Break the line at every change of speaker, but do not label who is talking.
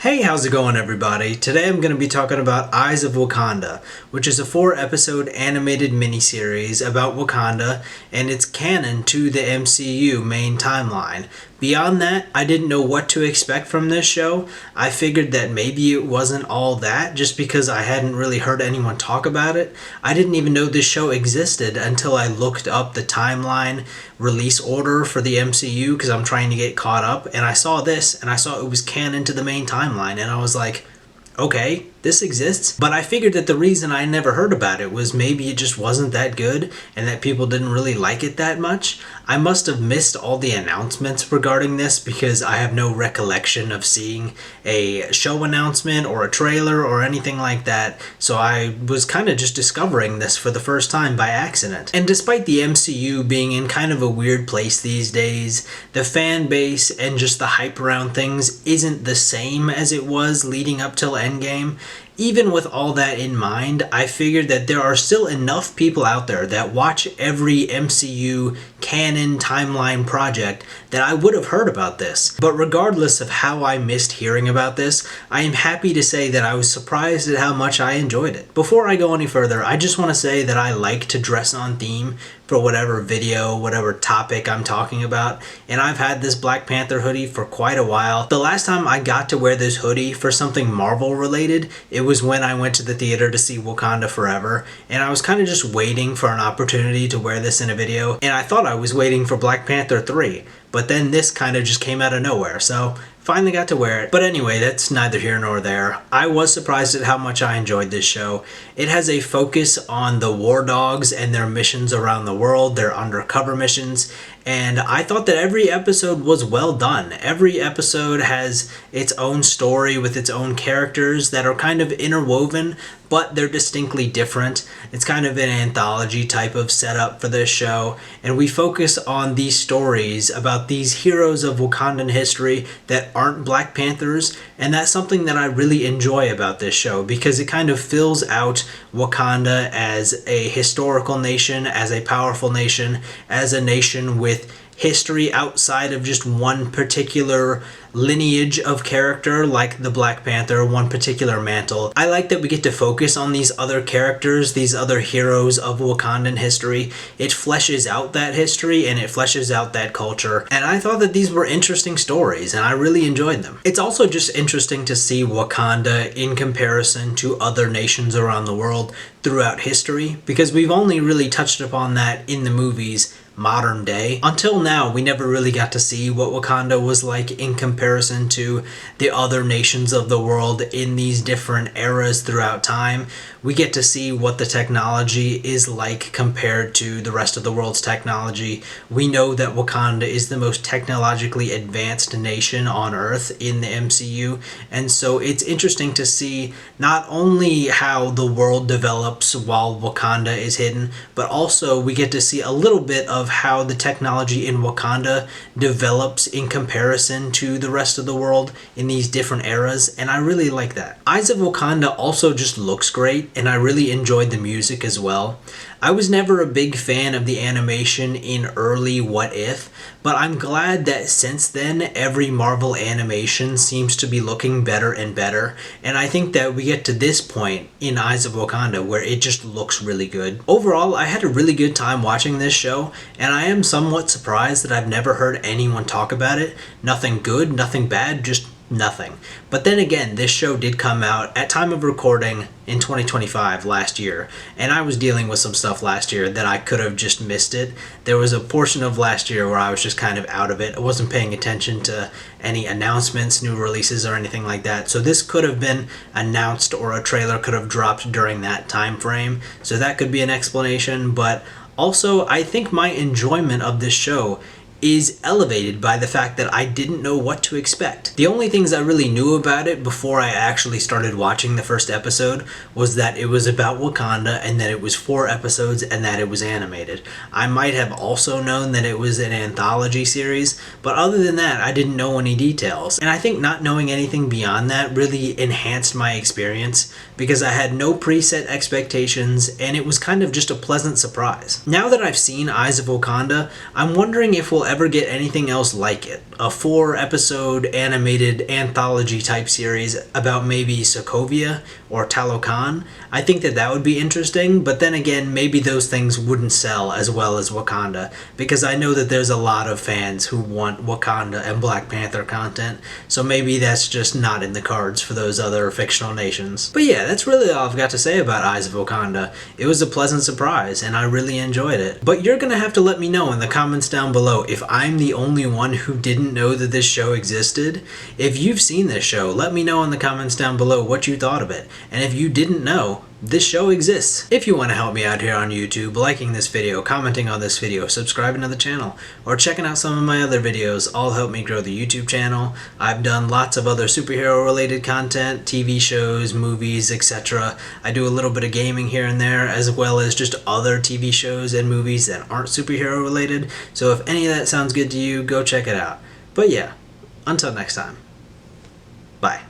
Hey, how's it going everybody? Today I'm going to be talking about Eyes of Wakanda, which is a 4-episode animated miniseries about Wakanda, and it's canon to the MCU main timeline. Beyond that, I didn't know what to expect from this show. I figured that maybe it wasn't all that, just because I hadn't really heard anyone talk about it. I didn't even know this show existed until I looked up the timeline release order for the MCU, because I'm trying to get caught up, and I saw this, and I saw it was canon to the main timeline, and I was like, okay, this exists. But I figured that the reason I never heard about it was maybe it just wasn't that good and that people didn't really like it that much. I must have missed all the announcements regarding this because I have no recollection of seeing a show announcement or a trailer or anything like that, so I was kind of just discovering this for the first time by accident. And despite the MCU being in kind of a weird place these days, the fan base and just the hype around things isn't the same as it was leading up till Endgame. Even with all that in mind, I figured that there are still enough people out there that watch every MCU canon timeline project that I would have heard about this. But regardless of how I missed hearing about this, I am happy to say that I was surprised at how much I enjoyed it. Before I go any further, I just want to say that I like to dress on theme for whatever video, whatever topic I'm talking about, and I've had this Black Panther hoodie for quite a while. The last time I got to wear this hoodie for something Marvel related, it was when I went to the theater to see Wakanda Forever, and I was kind of just waiting for an opportunity to wear this in a video, and I thought I was waiting for Black Panther 3, but then this kind of just came out of nowhere, so finally got to wear it. But anyway, that's neither here nor there. I was surprised at how much I enjoyed this show. It has a focus on the war dogs and their missions around the world, their undercover missions, and I thought that every episode was well done. Every episode has its own story with its own characters that are kind of interwoven, but they're distinctly different. It's kind of an anthology type of setup for this show, and we focus on these stories about these heroes of Wakandan history that aren't Black Panthers, and that's something that I really enjoy about this show because it kind of fills out Wakanda as a historical nation, as a powerful nation, as a nation with history outside of just one particular lineage of character like the Black Panther, one particular mantle. I like that we get to focus on these other characters, these other heroes of Wakandan history. It fleshes out that history and it fleshes out that culture, and I thought that these were interesting stories and I really enjoyed them. It's also just interesting to see Wakanda in comparison to other nations around the world throughout history, because we've only really touched upon that in the movies modern day. Until now, we never really got to see what Wakanda was like in comparison to the other nations of the world in these different eras throughout time. We get to see what the technology is like compared to the rest of the world's technology. We know that Wakanda is the most technologically advanced nation on Earth in the MCU, and so it's interesting to see not only how the world develops while Wakanda is hidden, but also we get to see a little bit of how the technology in Wakanda develops in comparison to the rest of the world in these different eras, and I really like that. Eyes of Wakanda also just looks great, and I really enjoyed the music as well. I was never a big fan of the animation in early What If, but I'm glad that since then every Marvel animation seems to be looking better and better, and I think that we get to this point in Eyes of Wakanda where it just looks really good. Overall, I had a really good time watching this show, and I am somewhat surprised that I've never heard anyone talk about it. Nothing good, nothing bad, just nothing. But then again, this show did come out at time of recording in 2025 last year, and I was dealing with some stuff last year that I could have just missed it. There was a portion of last year where I was just kind of out of it. I wasn't paying attention to any announcements, new releases, or anything like that. So this could have been announced or a trailer could have dropped during that time frame. So that could be an explanation, but also I think my enjoyment of this show is elevated by the fact that I didn't know what to expect. The only things I really knew about it before I actually started watching the first episode was that it was about Wakanda and that it was 4 episodes and that it was animated. I might have also known that it was an anthology series, but other than that, I didn't know any details. And I think not knowing anything beyond that really enhanced my experience because I had no preset expectations and it was kind of just a pleasant surprise. Now that I've seen Eyes of Wakanda, I'm wondering if we'll ever get anything else like it. A 4-episode animated anthology type series about maybe Sokovia or Talokan. I think that would be interesting, but then again, maybe those things wouldn't sell as well as Wakanda, because I know that there's a lot of fans who want Wakanda and Black Panther content, so maybe that's just not in the cards for those other fictional nations. But yeah, that's really all I've got to say about Eyes of Wakanda. It was a pleasant surprise, and I really enjoyed it. But you're gonna have to let me know in the comments down below if I'm the only one who didn't know that this show existed. If you've seen this show, let me know in the comments down below what you thought of it. And if you didn't know, this show exists. If you want to help me out here on YouTube, liking this video, commenting on this video, subscribing to the channel, or checking out some of my other videos, all help me grow the YouTube channel. I've done lots of other superhero related content, TV shows, movies, etc. I do a little bit of gaming here and there, as well as just other TV shows and movies that aren't superhero related. So if any of that sounds good to you, go check it out. But yeah, until next time. Bye.